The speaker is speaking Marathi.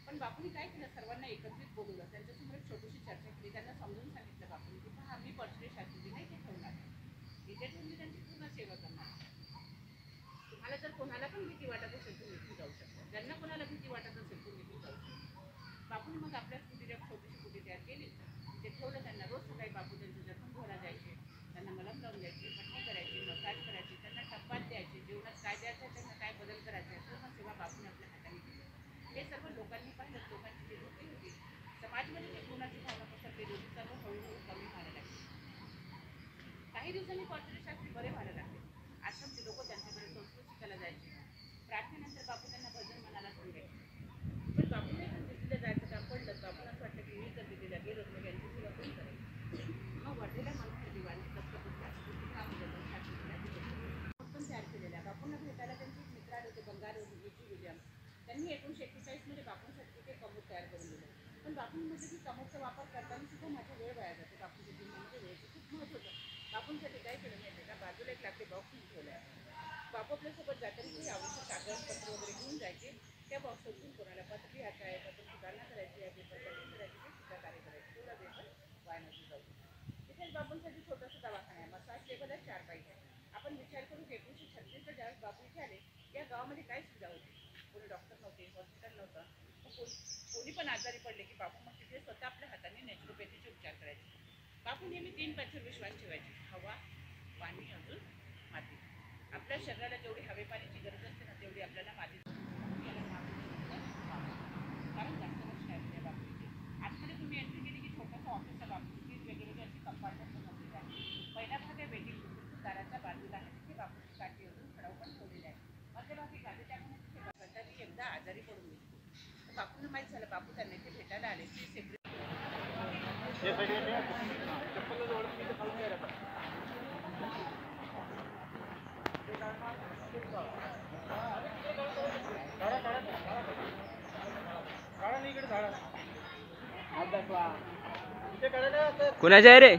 पण बापूंनी काय केलं, सर्वांना एकत्रित बोलवलं, त्यांच्यासमोर एक छोटीशी चर्चा केली, त्यांना समजून सांगितलं बापूंनी की हा मी बर्थडे शास्त्री नाही ते ठेवणार, इथे ठेवून मी त्यांची पूर्ण सेवा करणार. तुम्हाला जर कोणाला पण भीती वाटत असेल तर निघून जाऊ शकता, ज्यांना कोणाला भीती वाटत असेल तर निघून जाऊ शकता. बापूंनी मग आपल्या स्कूटीला छोटीशी कुटी तयार केली, ते ठेवलं. त्यांना रोज सकाळी बापू त्यांचं जखम धुवायला जायचे, त्यांना मलम लावून द्यायचे, पट्टी करायची, मसाज करायची, त्यांना टप्पात द्यायचे, जीवनात काय द्यायचं आहे, त्यांना काय बदल करायचा आहे, पूर्ण सेवा बापूने आपल्या हाताने केली. हे सर्व लोकांनी पाहिलं. लोकांची जी वृत्ती होती, समाजमध्ये जी गुणाची भावना पसरलेली होती, सर्व हळूहळू कमी व्हायला लागली. काही दिवसांनी बर्थडे शास्त्री बरे व्हायला लागले. आश्रमचे लोक त्यांच्याकडे संस्कृत शिकायला जायचे. प्रार्थनेनंतर बापू त्यांना भजन मनाला सांगायचे. पण बापूने पण दिल्लीला जायचं काम पडलं. बापूंना असं वाटलं की मी तर दिल्लीला गेलो मग यांची सेवा कोण करेल. मग वाढलेल्या मनोहर दिवाणी दत्तपुत्र काम तयार केलेल्या. बापूंना भेटायला त्यांचे एक मित्र आले होते, बंगालवरून E.G. विलियम्स. त्यांनी 1941 मध्ये बापूंसाठी ते कमोड तयार करून दिलं. पण बापूंनी म्हटलं की कमोडचा वापर करताना सुद्धा माझा वेळ वाया जातो. बापूंच्या जीवनामध्ये वेळेचं खूप महत्त्व होतं. बापूंसाठी काय केलं माहिती का, बाजूला एक लाकडी बॉक्स ठेवला आहे. बापू आपल्यासोबत जाताना काही आवश्यक कागदपत्र वगैरे घेऊन जायचे. त्या बॉक्समधून कोणाला पत्र लिहायचं आहे, पत्र सुधारणा करायची आहे, पेपर कटिंग करायची, ते सुद्धा कार्य करायचे. तेवढा वेळ पण वाया नसू जाऊ. तिथेच बापूंसाठी छोटासा दवाखाना आहे, मसाज टेबल आहे, 4 पायी आहे. आपण विचार करू की 1936 ज्यावेळेस बापू इथे आले, या गावामध्ये काय सुविधा होती. कोणी डॉक्टर नव्हते, हॉस्पिटल नव्हतं. कोणी पण आजारी पडले की बापू मग तिथे स्वतः आपल्या हाताने नॅचरोपॅथीचे उपचार करायचे. बापू नेहमी 3 पायावर विश्वास ठेवायचे, हवा, पाणी, अजून माती. आपल्या शरीराला जेवढी हवे पाण्याची गरज असते ना, तेवढी आपल्याला माती. कारण जास्त लक्ष आहे बापू इथे. आतमध्ये तुम्ही एंट्री केली की छोटासा ऑफिसचा बापू, वेगवेगळी अशी कंपार्टमेंट बनवलेली आहे. पहिला भाग आहे वेटिंग रूम, दाराच्या बाजूला आहे. तिथे बापूची काठी अजून खडाव पण ठेवलेले आहे. मध्यभागी गादी टाकण्याची सेवा करता. ती एकदा आजारी पडून गेली. बापूंना माहीत झालं, बापू त्यांना इथे भेटायला आले. ती सेपरेट कुणाच्या आहे रे?